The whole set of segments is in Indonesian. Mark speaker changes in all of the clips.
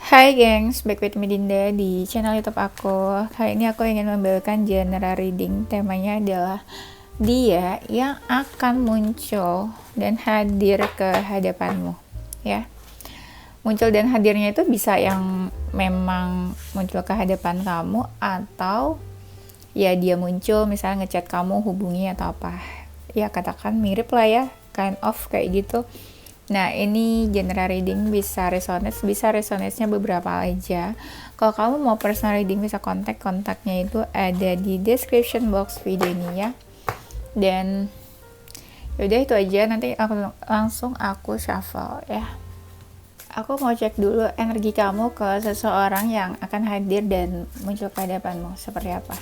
Speaker 1: Hai gengs, back with me Dinda di channel YouTube aku. Kali ini aku ingin membawakan genre reading. Temanya adalah dia yang akan muncul dan hadir ke hadapanmu. Ya, muncul dan hadirnya itu bisa yang memang muncul ke hadapan kamu, atau ya dia muncul misalnya ngechat kamu, hubungi atau apa. Ya katakan mirip lah ya, kind of kayak gitu. Nah, ini genre reading bisa resonance-nya beberapa aja. Kalau kamu mau personal reading bisa kontaknya itu ada di description box video ini ya. Dan yaudah itu aja, nanti aku shuffle ya. Aku mau cek dulu energi kamu ke seseorang yang akan hadir dan muncul ke hadapanmu seperti apa.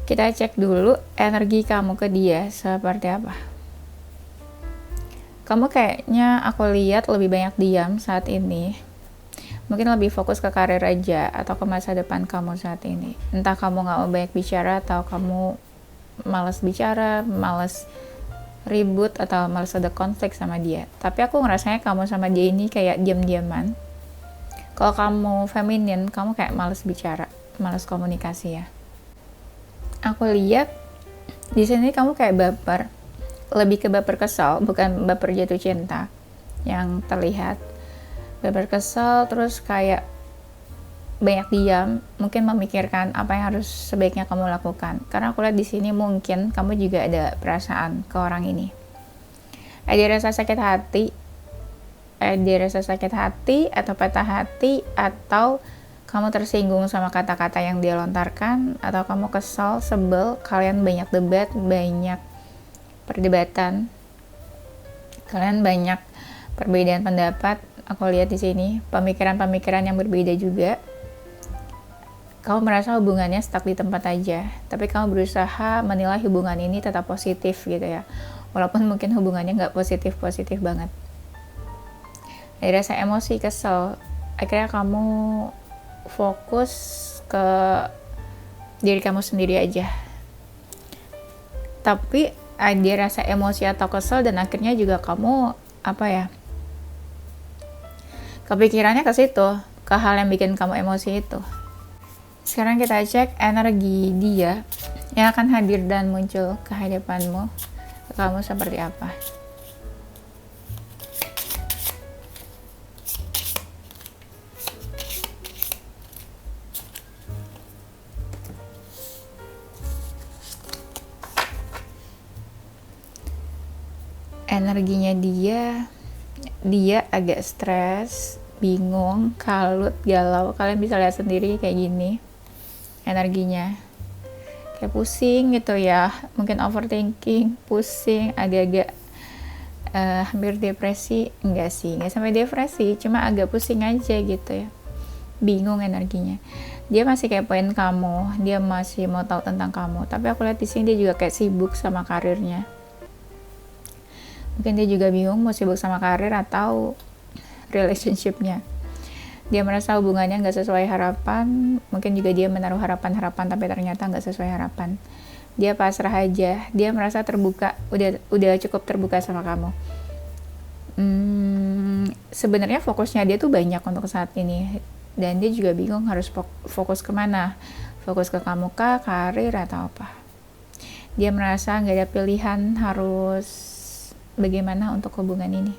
Speaker 1: Kita cek dulu energi kamu ke dia seperti apa. Kamu kayaknya aku lihat lebih banyak diam saat ini. Mungkin lebih fokus ke karir aja atau ke masa depan kamu saat ini. Entah kamu gak mau banyak bicara atau kamu malas bicara, malas ribut atau malas ada konflik sama dia. Tapi aku ngerasanya kamu sama dia ini kayak diam-diaman. Kalau kamu feminin, kamu kayak malas bicara, malas komunikasi ya. Aku lihat di sini kamu kayak baper, lebih ke baper kesal, bukan baper jatuh cinta yang terlihat. Baper kesal, terus kayak banyak diam, mungkin memikirkan apa yang harus sebaiknya kamu lakukan. Karena aku lihat di sini mungkin kamu juga ada perasaan ke orang ini. Ada rasa sakit hati atau patah hati, atau kamu tersinggung sama kata-kata yang dia lontarkan, atau kamu kesal, sebel, kalian banyak debat, banyak perdebatan, kalian banyak perbedaan pendapat. Aku lihat di sini pemikiran-pemikiran yang berbeda juga. Kamu merasa hubungannya stuck di tempat aja, tapi kamu berusaha menilai hubungan ini tetap positif gitu ya, walaupun mungkin hubungannya nggak positif banget. Ada rasa emosi, kesel, akhirnya kamu fokus ke diri kamu sendiri aja. Tapi ada rasa emosi atau kesel dan akhirnya juga kamu kepikirannya ke situ, ke hal yang bikin kamu emosi itu. Sekarang kita cek energi dia yang akan hadir dan muncul ke hadapanmu, ke kamu seperti apa. Energinya dia agak stres, bingung, kalut, galau. Kalian bisa lihat sendiri kayak gini energinya, kayak pusing gitu ya, mungkin overthinking, pusing, agak-agak hampir depresi. Enggak sampai depresi, cuma agak pusing aja gitu ya, bingung energinya. Dia masih kepoin kamu, dia masih mau tahu tentang kamu, tapi aku lihat di sini dia juga kayak sibuk sama karirnya. Mungkin dia juga bingung mau sibuk sama karir atau relationship-nya. Dia merasa hubungannya nggak sesuai harapan. Mungkin juga dia menaruh harapan-harapan tapi ternyata nggak sesuai harapan. Dia pasrah aja. Dia merasa terbuka, udah cukup terbuka sama kamu. Sebenarnya fokusnya dia tuh banyak untuk saat ini, dan dia juga bingung harus fokus kemana. Fokus ke kamu kah, karir, atau apa. Dia merasa nggak ada pilihan, harus bagaimana untuk hubungan ini,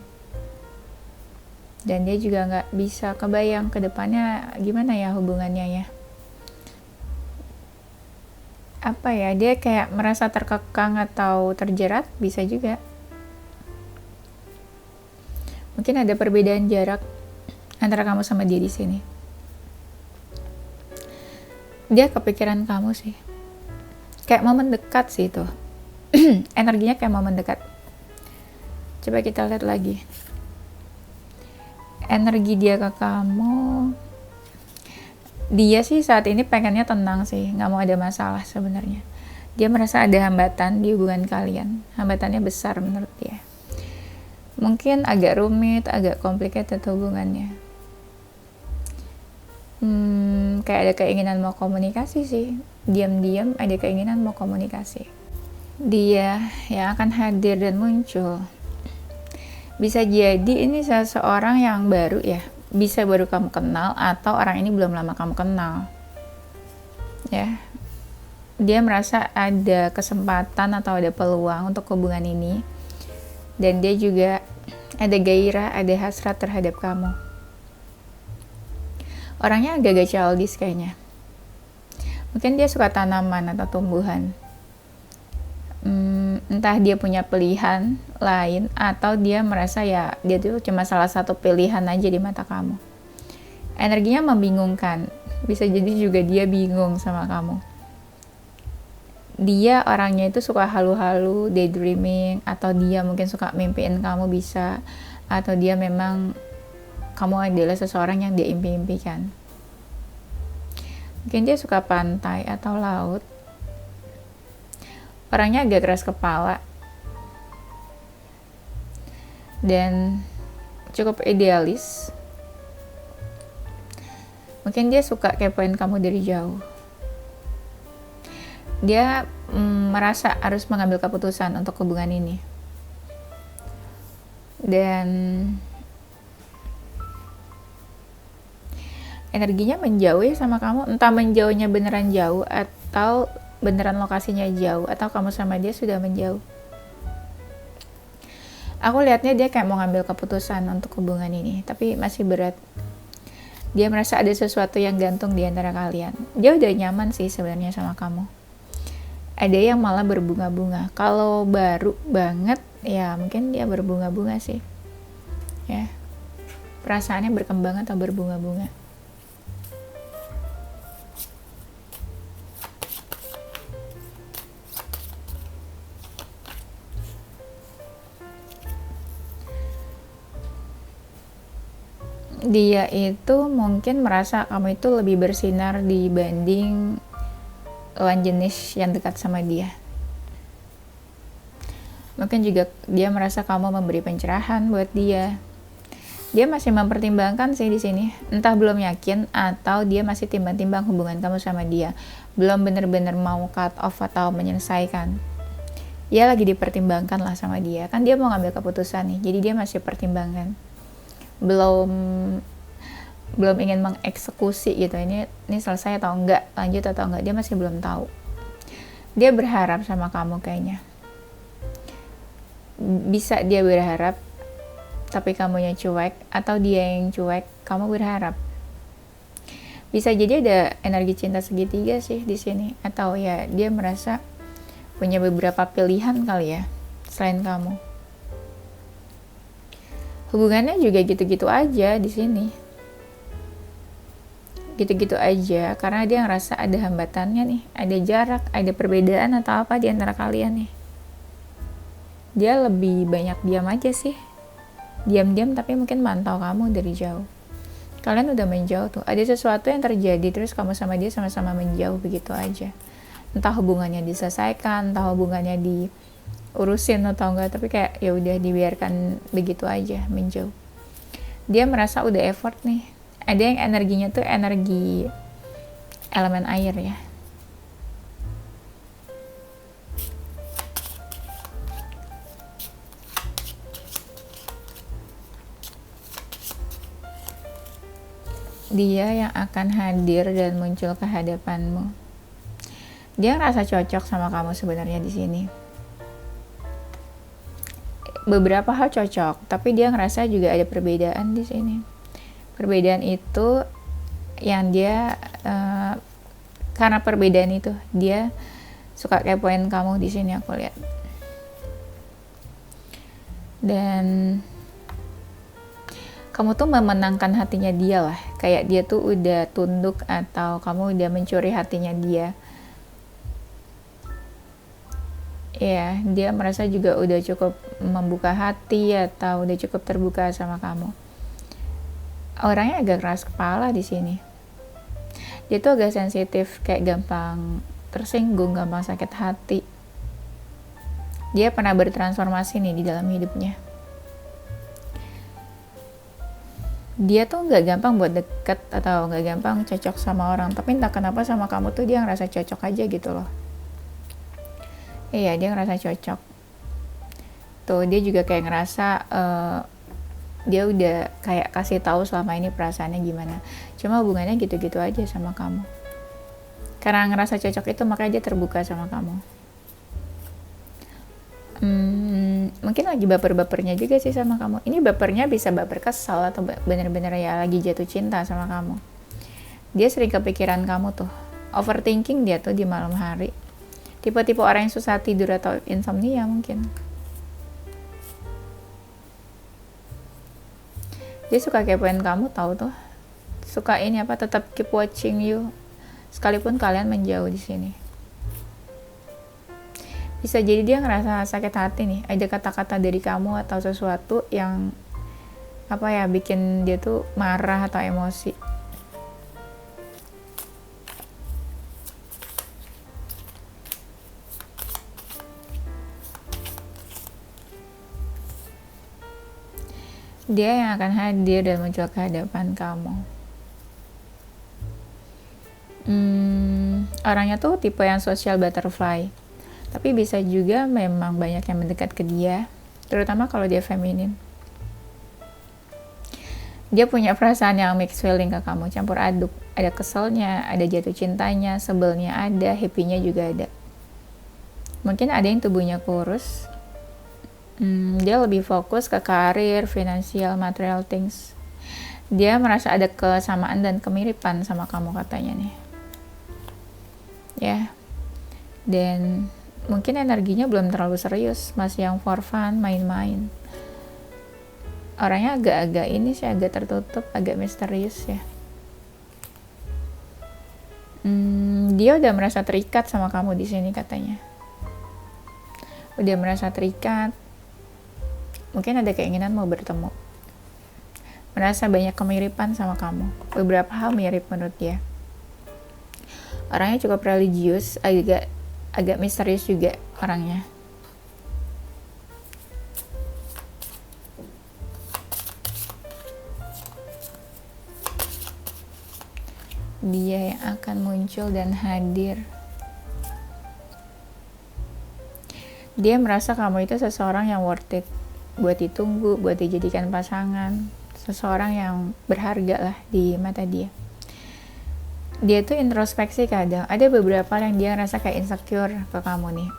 Speaker 1: dan dia juga nggak bisa kebayang ke depannya gimana ya hubungannya ya. Dia kayak merasa terkekang atau terjerat, bisa juga. Mungkin ada perbedaan jarak antara kamu sama dia di sini. Dia kepikiran kamu sih, kayak mau mendekat sih itu. Energinya kayak mau mendekat. Coba kita lihat lagi energi dia ke kamu. Dia sih saat ini pengennya tenang sih, nggak mau ada masalah sebenarnya. Dia merasa ada hambatan di hubungan kalian, hambatannya besar menurut dia. mungkin agak rumit, agak complicated hubungannya. Kayak ada keinginan mau komunikasi sih, diam-diam ada keinginan mau komunikasi. Dia yang akan hadir dan muncul, bisa jadi ini seseorang yang baru ya, bisa baru kamu kenal atau orang ini belum lama kamu kenal ya. Dia merasa ada kesempatan atau ada peluang untuk hubungan ini, dan dia juga ada gairah, ada hasrat terhadap kamu. Orangnya agak childish kayaknya. Mungkin dia suka tanaman atau tumbuhan. Entah dia punya pilihan lain atau dia merasa ya dia tuh cuma salah satu pilihan aja di mata kamu. Energinya membingungkan. Bisa jadi juga dia bingung sama kamu. Dia orangnya itu suka halu-halu, daydreaming, atau dia mungkin suka mimpiin kamu bisa, atau dia memang kamu adalah seseorang yang dia impi-impikan. Mungkin dia suka pantai atau laut. Orangnya agak keras kepala dan cukup idealis. Mungkin dia suka kepoin kamu dari jauh. Dia merasa harus mengambil keputusan untuk hubungan ini. Dan energinya menjauh ya sama kamu. Entah menjauhnya beneran jauh atau beneran lokasinya jauh, atau kamu sama dia sudah menjauh. Aku lihatnya dia kayak mau ngambil keputusan untuk hubungan ini, tapi masih berat. Dia merasa ada sesuatu yang gantung di antara kalian. Dia udah nyaman sih sebenarnya sama kamu. Ada yang malah berbunga-bunga. Kalau baru banget, ya mungkin dia berbunga-bunga sih. Ya, perasaannya berkembang atau berbunga-bunga. Dia itu mungkin merasa kamu itu lebih bersinar dibanding lawan jenis yang dekat sama dia. Mungkin juga dia merasa kamu memberi pencerahan buat dia. Dia masih mempertimbangkan sih di sini. Entah belum yakin atau dia masih timbang-timbang hubungan kamu sama dia. Belum benar-benar mau cut off atau menyelesaikan. Dia lagi dipertimbangkan lah sama dia. Kan dia mau ngambil keputusan nih. Jadi dia masih pertimbangkan. Belum ingin mengeksekusi gitu, ini selesai atau enggak, lanjut atau enggak, dia masih belum tahu. Dia berharap sama kamu kayaknya. Bisa dia berharap tapi kamunya cuek, atau dia yang cuek, kamu berharap. Bisa jadi ada energi cinta segitiga sih di sini, atau ya dia merasa punya beberapa pilihan kali ya selain kamu. Hubungannya juga gitu-gitu aja di sini. Gitu-gitu aja karena dia ngerasa ada hambatannya nih, ada jarak, ada perbedaan atau apa di antara kalian nih. Dia lebih banyak diam aja sih. Diam-diam tapi mungkin mantau kamu dari jauh. Kalian udah menjauh tuh. Ada sesuatu yang terjadi terus kamu sama dia sama-sama menjauh begitu aja. Entah hubungannya diselesaikan, entah hubungannya urusin atau enggak, tapi kayak ya udah dibiarkan begitu aja menjauh. Dia merasa udah effort nih. Ada yang energinya tuh energi elemen air ya. Dia yang akan hadir dan muncul ke hadapanmu. Dia ngerasa cocok sama kamu sebenarnya di sini. Beberapa hal cocok, tapi dia ngerasa juga ada perbedaan di sini. Perbedaan itu yang dia karena perbedaan itu dia suka kepoin kamu di sini, aku lihat. Dan kamu tuh memenangkan hatinya dia lah, kayak dia tuh udah tunduk atau kamu udah mencuri hatinya dia. Ya, dia merasa juga udah cukup membuka hati atau udah cukup terbuka sama kamu. Orangnya agak keras kepala di sini. Dia tuh agak sensitif, kayak gampang tersinggung, gampang sakit hati. Dia pernah bertransformasi nih di dalam hidupnya. Dia tuh nggak gampang buat deket atau nggak gampang cocok sama orang, tapi entah kenapa sama kamu tuh dia ngerasa cocok aja gitu loh. Iya, dia ngerasa cocok tuh. Dia juga kayak ngerasa dia udah kayak kasih tahu selama ini perasaannya gimana, cuma hubungannya gitu-gitu aja sama kamu. Karena ngerasa cocok itu makanya dia terbuka sama kamu. Mungkin lagi baper-bapernya juga sih sama kamu. Ini bapernya bisa baper kesal atau bener-bener ya lagi jatuh cinta sama kamu. Dia sering kepikiran kamu tuh, overthinking dia tuh di malam hari. Tipe-tipe orang yang susah tidur atau insomnia mungkin. Dia suka kepoin kamu, tahu tuh. Suka ini apa, tetap keep watching you sekalipun kalian menjauh di sini. Bisa jadi dia ngerasa sakit hati nih, ada kata-kata dari kamu atau sesuatu yang apa ya, bikin dia tuh marah atau emosi. Dia yang akan hadir dan muncul ke hadapan kamu. Orangnya tuh tipe yang social butterfly, tapi bisa juga memang banyak yang mendekat ke dia, terutama kalau dia feminin. Dia punya perasaan yang mixed feeling ke kamu, campur aduk. Ada keselnya, ada jatuh cintanya, sebelnya ada, happy-nya juga ada. Mungkin ada yang tubuhnya kurus. Dia lebih fokus ke karir, finansial, material things. Dia merasa ada kesamaan dan kemiripan sama kamu katanya nih. Ya. Dan mungkin energinya belum terlalu serius, masih yang for fun, main-main. Orangnya agak-agak ini sih, agak tertutup, agak misterius ya. Dia udah merasa terikat sama kamu di sini katanya. Udah merasa terikat. Mungkin ada keinginan mau bertemu. Merasa banyak kemiripan sama kamu. Beberapa hal mirip menurut dia. Orangnya cukup religius, agak misterius juga orangnya. Dia yang akan muncul dan hadir. Dia merasa kamu itu seseorang yang worth it, buat ditunggu, buat dijadikan pasangan. Seseorang yang berharga lah di mata dia. Dia tuh introspeksi kadang. Ada beberapa yang dia ngerasa kayak insecure ke kamu nih.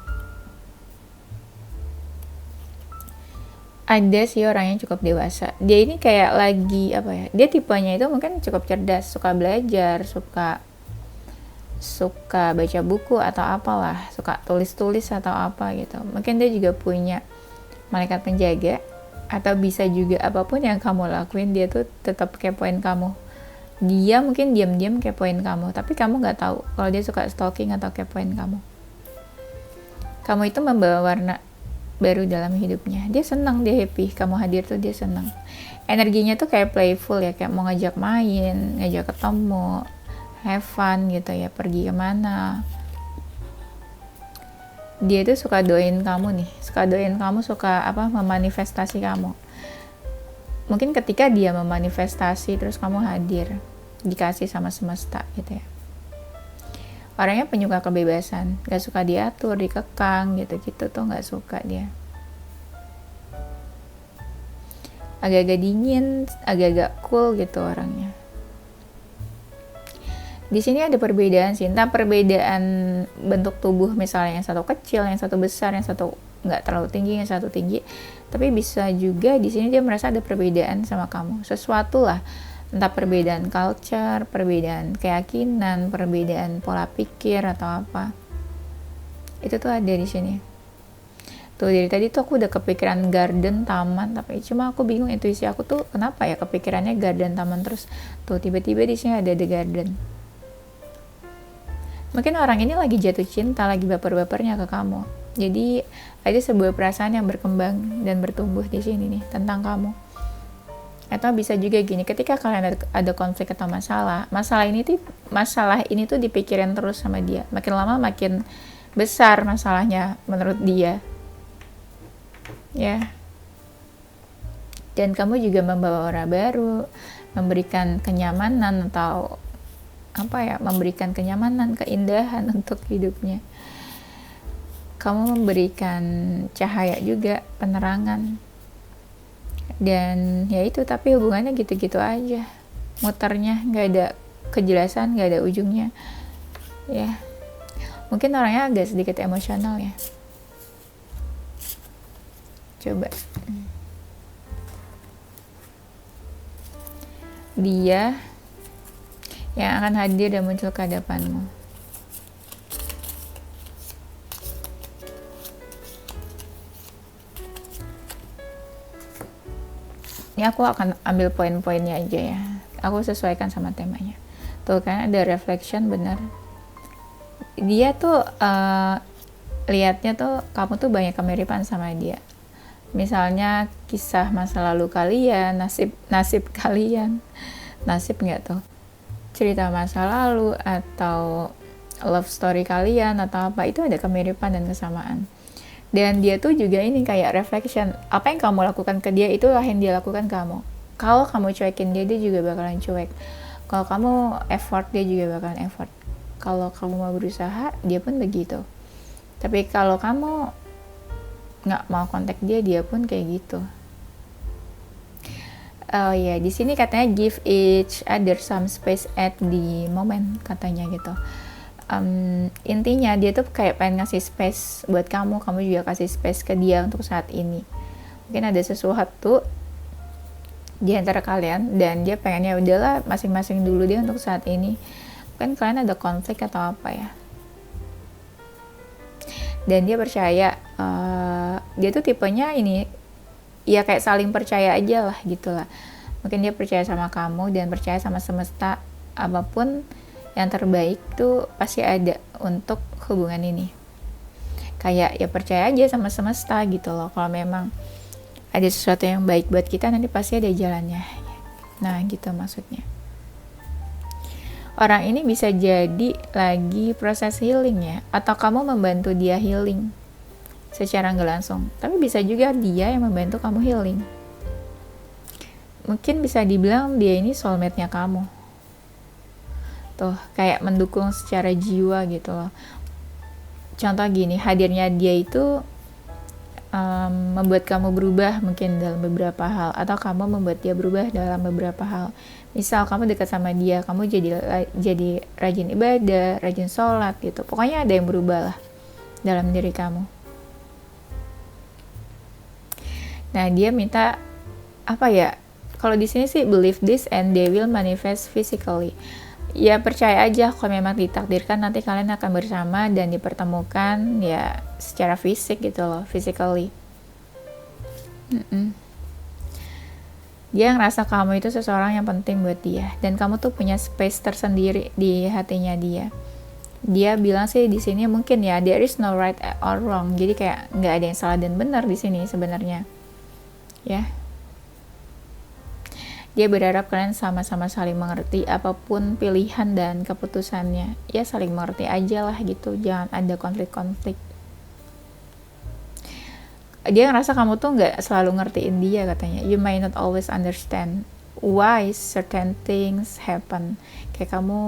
Speaker 1: Ada sih orangnya cukup dewasa. Dia ini kayak lagi apa ya? Dia tipenya itu mungkin cukup cerdas, suka belajar, suka baca buku atau apalah, suka tulis-tulis atau apa gitu. Mungkin dia juga punya malaikat penjaga, atau bisa juga apapun yang kamu lakuin dia tuh tetap kepoin kamu. Dia mungkin diam-diam kepoin kamu, tapi kamu nggak tahu kalau dia suka stalking atau kepoin kamu. Kamu itu membawa warna baru dalam hidupnya. Dia senang, dia happy. Kamu hadir tuh dia senang. Energinya tuh kayak playful ya, kayak mau ngajak main, ngajak ketemu, have fun gitu ya, pergi kemana. Dia tuh suka doain kamu nih, suka memanifestasi kamu. Mungkin ketika dia memanifestasi terus kamu hadir, dikasih sama semesta gitu ya. Orangnya penyuka kebebasan, gak suka diatur, dikekang gitu-gitu tuh gak suka dia. Agak-agak dingin, agak-agak cool gitu orangnya. Di sini ada perbedaan sih, entah perbedaan bentuk tubuh, misalnya yang satu kecil, yang satu besar, yang satu nggak terlalu tinggi, yang satu tinggi. Tapi bisa juga di sini dia merasa ada perbedaan sama kamu, sesuatu lah, entah perbedaan culture, perbedaan keyakinan, perbedaan pola pikir atau apa. Itu tuh ada di sini. Tuh dari tadi tuh aku udah kepikiran garden, taman, tapi cuma aku bingung intuisi aku tuh kenapa ya kepikirannya garden, taman terus. Tuh tiba-tiba di sini ada the garden. Mungkin orang ini lagi jatuh cinta, lagi baper-bapernya ke kamu. Jadi ada sebuah perasaan yang berkembang dan bertumbuh di sini nih tentang kamu. Atau bisa juga gini, ketika kalian ada konflik atau masalah ini tuh dipikirin terus sama dia. Makin lama makin besar masalahnya menurut dia. Ya. dan kamu juga membawa aura baru, memberikan kenyamanan atau memberikan kenyamanan, keindahan untuk hidupnya. Kamu memberikan cahaya juga, penerangan. Dan ya itu, tapi hubungannya gitu-gitu aja. Muternya, nggak ada kejelasan, nggak ada ujungnya. Ya, mungkin orangnya agak sedikit emosional ya. Coba. Dia yang akan hadir dan muncul ke hadapanmu. Ini aku akan ambil poin-poinnya aja ya. Aku sesuaikan sama temanya. Tuh kan ada reflection, bener. Dia tuh lihatnya tuh kamu tuh banyak kemiripan sama dia. Misalnya kisah masa lalu kalian, nasib kalian. Nasib nggak tuh? Cerita masa lalu atau love story kalian atau apa, itu ada kemiripan dan kesamaan. Dan dia tuh juga ini kayak reflection, apa yang kamu lakukan ke dia itulah yang dia lakukan kamu. Kalau kamu cuekin dia, dia juga bakalan cuek. Kalau kamu effort, dia juga bakalan effort. Kalau kamu mau berusaha, dia pun begitu. Tapi kalau kamu nggak mau kontak dia, dia pun kayak gitu. Oh ya, di sini katanya give each other some space at the moment, katanya gitu. Intinya dia tuh kayak pengen ngasih space buat kamu juga kasih space ke dia untuk saat ini. Mungkin ada sesuatu di antara kalian dan dia pengennya udahlah masing-masing dulu dia untuk saat ini. Mungkin kalian ada konflik atau apa ya. Dan dia percaya, dia tuh tipenya ini, ya kayak saling percaya aja lah gitu lah. Mungkin dia percaya sama kamu dan percaya sama semesta, apapun yang terbaik tuh pasti ada untuk hubungan ini. Kayak ya percaya aja sama semesta gitu loh. Kalau memang ada sesuatu yang baik buat kita, nanti pasti ada jalannya. Nah gitu maksudnya. Orang ini bisa jadi lagi proses healing ya, atau kamu membantu dia healing secara nggak langsung. Tapi bisa juga dia yang membantu kamu healing. Mungkin bisa dibilang dia ini soulmate-nya kamu. Tuh, kayak mendukung secara jiwa gitu loh. Contoh gini, hadirnya dia itu membuat kamu berubah mungkin dalam beberapa hal, atau kamu membuat dia berubah dalam beberapa hal. Misal kamu dekat sama dia, kamu jadi rajin ibadah, rajin sholat gitu. Pokoknya ada yang berubah lah dalam diri kamu. Nah, dia minta apa ya? Kalau di sini sih believe this and they will manifest physically. Ya percaya aja kalau memang ditakdirkan nanti kalian akan bersama dan dipertemukan ya secara fisik gitu loh, physically. Dia ngerasa kamu itu seseorang yang penting buat dia dan kamu tuh punya space tersendiri di hatinya dia. Dia bilang sih di sini mungkin ya there is no right or wrong. Jadi kayak nggak ada yang salah dan benar di sini sebenarnya. Ya. Dia berharap kalian sama-sama saling mengerti apapun pilihan dan keputusannya. Ya saling mengerti aja lah gitu, jangan ada konflik-konflik. Dia ngerasa kamu tuh nggak selalu ngertiin dia katanya. You may not always understand why certain things happen. Kayak kamu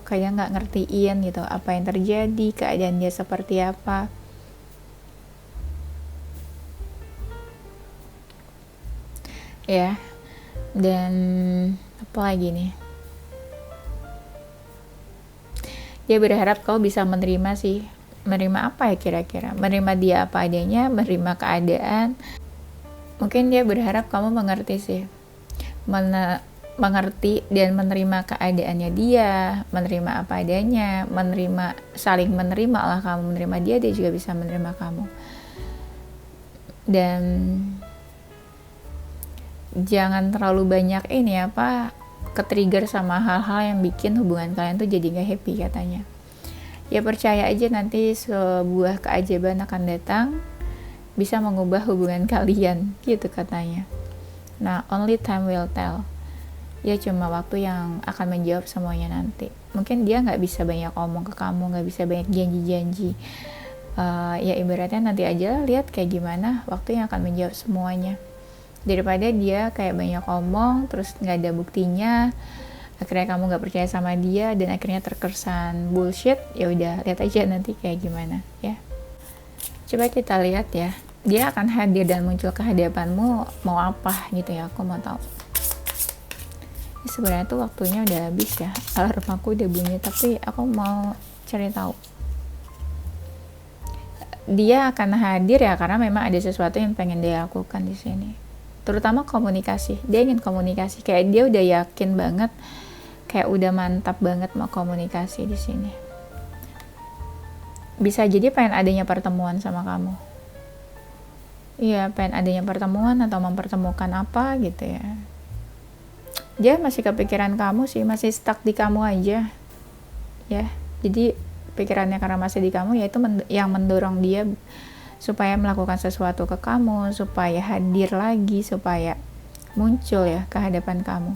Speaker 1: kayak nggak ngertiin gitu apa yang terjadi, keadaan dia seperti apa. Ya. Dan apa lagi nih, dia berharap kau bisa menerima apa ya kira-kira, menerima dia apa adanya, menerima keadaan. Mungkin dia berharap kamu mengerti sih, mengerti dan menerima keadaannya dia, menerima apa adanya, saling menerima lah, kamu menerima dia, dia juga bisa menerima kamu. Dan jangan terlalu banyak ke-trigger sama hal-hal yang bikin hubungan kalian tuh jadi gak happy katanya. Ya percaya aja nanti sebuah keajaiban akan datang bisa mengubah hubungan kalian gitu katanya. Nah, only time will tell. Ya cuma waktu yang akan menjawab semuanya nanti. Mungkin dia gak bisa banyak ngomong ke kamu, gak bisa banyak janji-janji. Ya ibaratnya nanti aja lihat kayak gimana waktu yang akan menjawab semuanya. daripada dia kayak banyak omong terus nggak ada buktinya, akhirnya kamu nggak percaya sama dia dan akhirnya terkesan bullshit. Ya udah, lihat aja nanti kayak gimana ya. Coba kita lihat ya, dia akan hadir dan muncul ke hadapanmu mau apa gitu ya, aku mau tahu. Ini sebenarnya tuh waktunya udah habis ya, alarm aku udah bunyi, tapi aku mau cari tahu. Dia akan hadir ya karena memang ada sesuatu yang pengen dia lakukan di sini, terutama komunikasi. Dia ingin komunikasi, kayak dia udah yakin banget, kayak udah mantap banget mau komunikasi di sini. Bisa jadi pengen adanya pertemuan sama kamu. Iya, pengen adanya pertemuan atau mempertemukan apa gitu ya. Dia masih kepikiran kamu sih, masih stuck di kamu aja ya. Jadi pikirannya karena masih di kamu, yaitu yang mendorong dia supaya melakukan sesuatu ke kamu, supaya hadir lagi, supaya muncul ya ke hadapan kamu.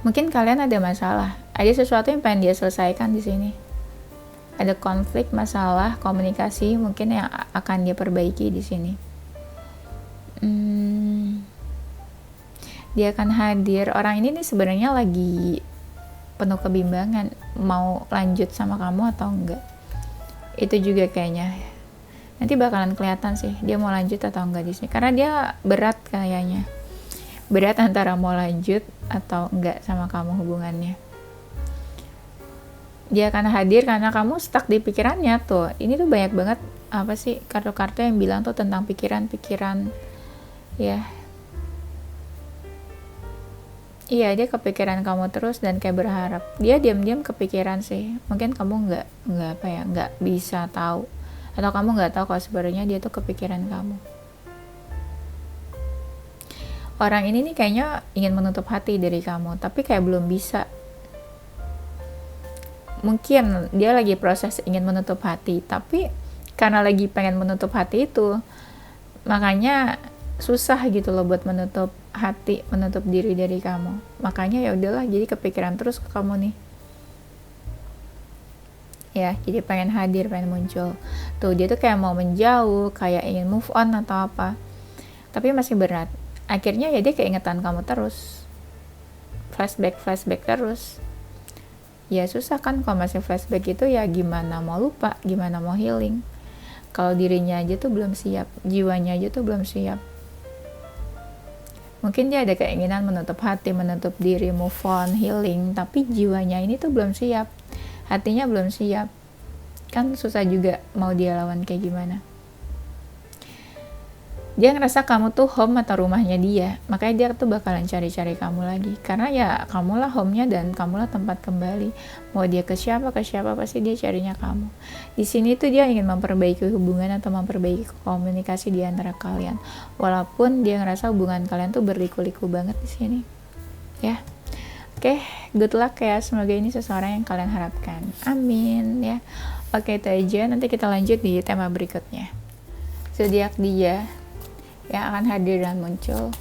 Speaker 1: Mungkin kalian ada masalah, ada sesuatu yang pengen dia selesaikan di sini. Ada konflik, masalah, komunikasi mungkin yang akan dia perbaiki di sini. Dia akan hadir. Orang ini nih sebenarnya lagi penuh kebimbangan, mau lanjut sama kamu atau enggak. Itu juga kayaknya nanti bakalan kelihatan sih dia mau lanjut atau enggak di sini, karena dia berat kayaknya, berat antara mau lanjut atau enggak sama kamu hubungannya. Dia akan hadir karena kamu stuck di pikirannya tuh. Ini tuh banyak banget apa sih kartu-kartu yang bilang tuh tentang pikiran-pikiran ya. Iya, dia kepikiran kamu terus dan kayak berharap. Dia diam-diam kepikiran sih. Mungkin kamu nggak bisa tahu, atau kamu nggak tahu kalau sebenarnya dia tuh kepikiran kamu. Orang ini nih kayaknya ingin menutup hati dari kamu, tapi kayak belum bisa. Mungkin dia lagi proses ingin menutup hati, tapi karena lagi pengen menutup hati itu, makanya susah gitu loh buat menutup hati, menutup diri dari kamu. Makanya ya udahlah, jadi kepikiran terus ke kamu nih ya. Jadi pengen hadir, pengen muncul tuh. Dia tuh kayak mau menjauh, kayak ingin move on atau apa, tapi masih berat. Akhirnya ya dia keingetan kamu terus, flashback terus. Ya susah kan kalau masih flashback itu, ya gimana mau lupa, gimana mau healing kalau dirinya aja tuh belum siap, jiwanya aja tuh belum siap. Mungkin dia ada keinginan menutup hati, menutup diri, move on, healing, tapi jiwanya ini tuh belum siap, hatinya belum siap. Kan susah juga mau dia lawan kayak gimana. Dia ngerasa kamu tuh home atau rumahnya dia, makanya dia tuh bakalan cari-cari kamu lagi, karena ya kamulah home-nya dan kamulah tempat kembali. Mau dia ke siapa pasti dia carinya kamu. Di sini tuh dia ingin memperbaiki hubungan atau memperbaiki komunikasi di antara kalian, walaupun dia ngerasa hubungan kalian tuh berliku-liku banget di sini ya. Oke, good luck ya, semoga ini seseorang yang kalian harapkan, amin ya. Oke, itu aja, nanti kita lanjut di tema berikutnya. Zodiak dia yang akan hadir dan muncul.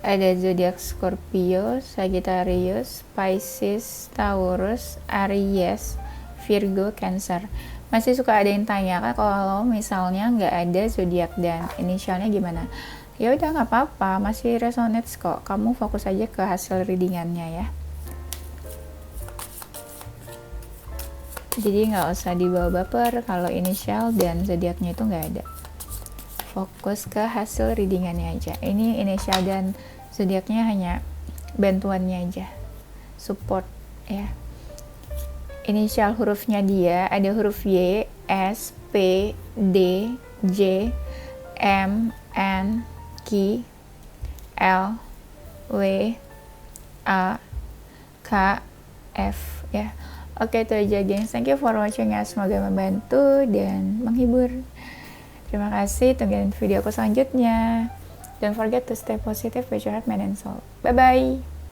Speaker 1: Ada zodiak Scorpio, Sagittarius, Pisces, Taurus, Aries, Virgo, Cancer. Masih suka ada yang tanya kan kalau misalnya nggak ada zodiak dan inisialnya gimana? Ya udah, nggak apa-apa, masih resonates kok. Kamu fokus aja ke hasil readingannya ya. Jadi nggak usah dibawa baper kalau inisial dan zodiaknya itu nggak ada. Fokus ke hasil readingannya aja. Ini inisial dan zodiaknya hanya bantuannya aja, support ya. Inisial hurufnya dia ada huruf Y, S, P, D, J, M, N, Q, L, W, A, K, F ya. Oke, itu aja gengs. Thank you for watching ya. Semoga membantu dan menghibur. Terima kasih. Tungguin video aku selanjutnya. Don't forget to stay positive with your heart, mind, and soul. Bye-bye.